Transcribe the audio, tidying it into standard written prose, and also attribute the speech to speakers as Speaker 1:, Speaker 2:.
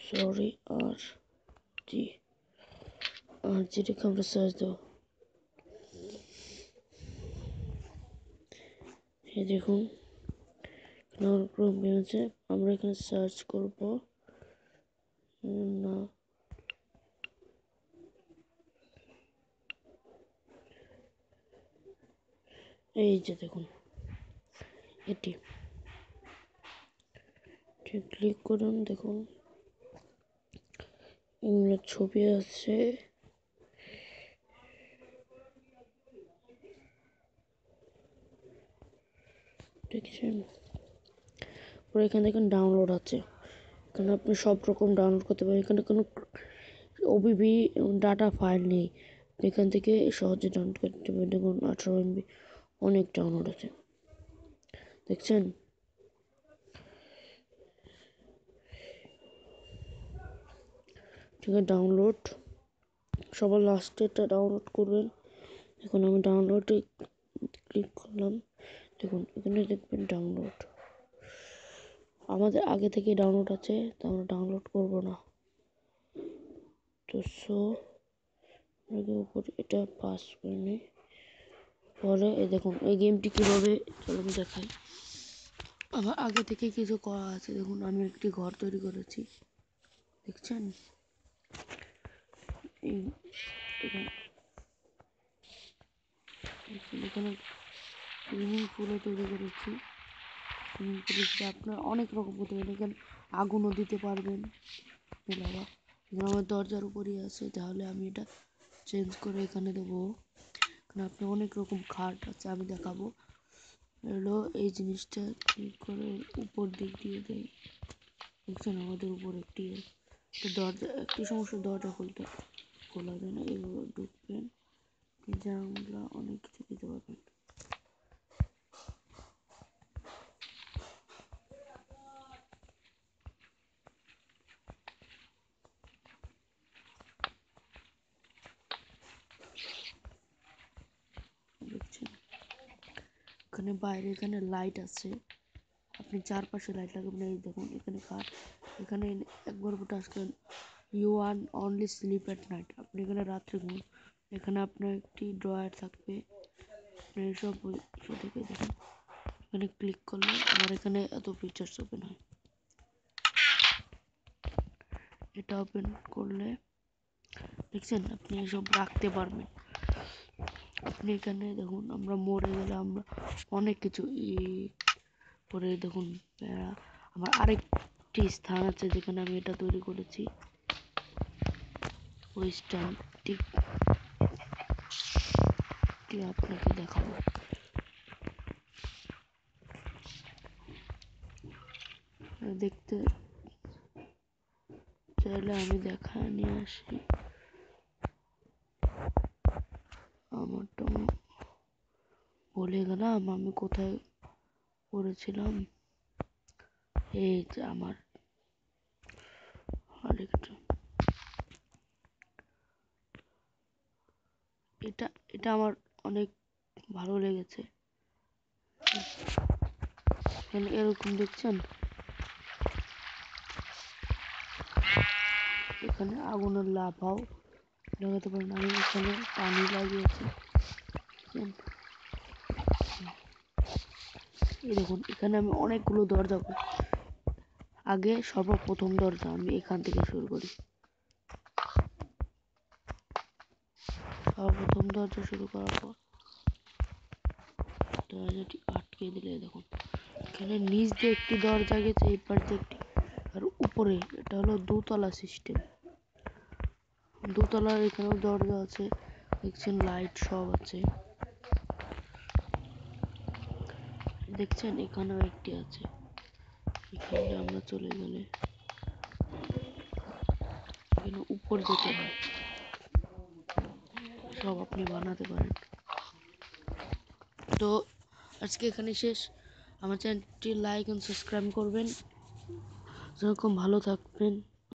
Speaker 1: Sorry জি রেখে আমরা search দেবো। এই দেখুন আছে, আমরা এখানে সার্চ করব না, এই যে দেখুন এটি ক্লিক করুন। দেখুন এগুলো ছবি আছে, দেখছেন। পরে এখানে দেখুন ডাউনলোড আছে, এখানে আপনি সব রকম ডাউনলোড করতে পারেন। এখানে কোনো ওবিবি ডাটা ফাইল নেই, এখান থেকে সহজে ডাউনলোড করতে পারেন। দেখুন 18 MB অনেক ডাউনলোড আছে, দেখছেন। ঠিক আছে, ডাউনলোড সবার লাস্টে এটা ডাউনলোড করবেন। এখন আমি ডাউনলোডে ক্লিক করলাম, দেখুন এখানে দেখবেন ডাউনলোড আমাদের আগে থেকে ডাউনলোড আছে, তো আমরা ডাউনলোড করব না। তো উপর এটা পাস করে নিই। পরে এই দেখুন এই গেমটি কীভাবে চলুন দেখাই। আমার আগে থেকে কিছু করা আছে, দেখুন আমি একটি ঘর তৈরি করেছি, দেখছেন। এই এখানে সুইমিং পুলও তৈরি করেছি। সুইমিং পুলের আপনার অনেক রকম করতে পারেন, এখানে আগুনও দিতে পারবেন। বাবা আমার দরজার উপরই আছে, তাহলে আমি এটা চেঞ্জ করে এখানে দেবো। এখানে আপনি অনেক রকম খাট আছে, আমি দেখাবো। হলো এই জিনিসটা ক্লিক করে উপর দিক দিয়ে দেয়, দেখছেন আমাদের উপর একটি দরজা, একটি সমস্যা দরজা খোলা যায় না। এগুলো ঢুকবেন, জানলা অনেক কিছু দিতে পারবেন। দেখছেন এখানে বাইরে এখানে লাইট আছে, আপনি চারপাশে লাইট লাগাবেন। এই দেখুন এখানে কাঠ, এখানে একবার টাচ করেন, you want only sleep at night, আপনি এখানে রাত্রে ঘুমান। এখানে আপনার একটি ড্রয়ার থাকবে, আপনি সব থেকে দেখুন। এখানে ক্লিক করলে আমার এখানে এত ফিচার্স ওপেন হয়। এটা ওপেন করলে দেখছেন আপনি এসব রাখতে পারবেন। আপনি এখানে দেখুন আমরা মরে গেলে আমরা অনেক কিছু করে দেখুন। আমার আরেকটি স্থান আছে যেখানে আমি এটা তৈরি করেছি, ওই স্ট্যান্ডটি আপনাকে দেখাবো। দেখতে চাইলে আমি দেখা নিয়ে আসি। আমার তো ভুলে গেলাম আমি কোথায় করেছিলাম। এই যে আমার আরেকটা, এটা আমার অনেক ভালো লেগেছে। এরকম দেখছেন, এখানে আগুনের লাভাও লাগাতে পারেন। আমি এখানে পানি লাগিয়েছি, এই দেখুন এখানে আমি অনেকগুলো দরজা করি। আগে সর্বপ্রথম দরজা আমি এখান থেকে শুরু করি। সর্বপ্রথম দরজা শুরু করার পর দরজাটি আটকে দিলে দেখুন এখানে নিচ দিয়ে একটি দরজা গেছে, এই পাশ দিয়ে একটি, আর উপরে এটা হলো দোতলা সিস্টেম। দোতলার এখানেও দরজা আছে, দেখছেন লাইট সব আছে, দেখছেন এখানেও একটি আছে। এখানে আমরা চলে গেলে এখানে উপর যেতে হয়, সব আপনি বানাতে পারেন। তো আজকে এখানে শেষ। আমার চ্যানেলটি লাইক এবং সাবস্ক্রাইব করবেন। যেরকম ভালো থাকবেন।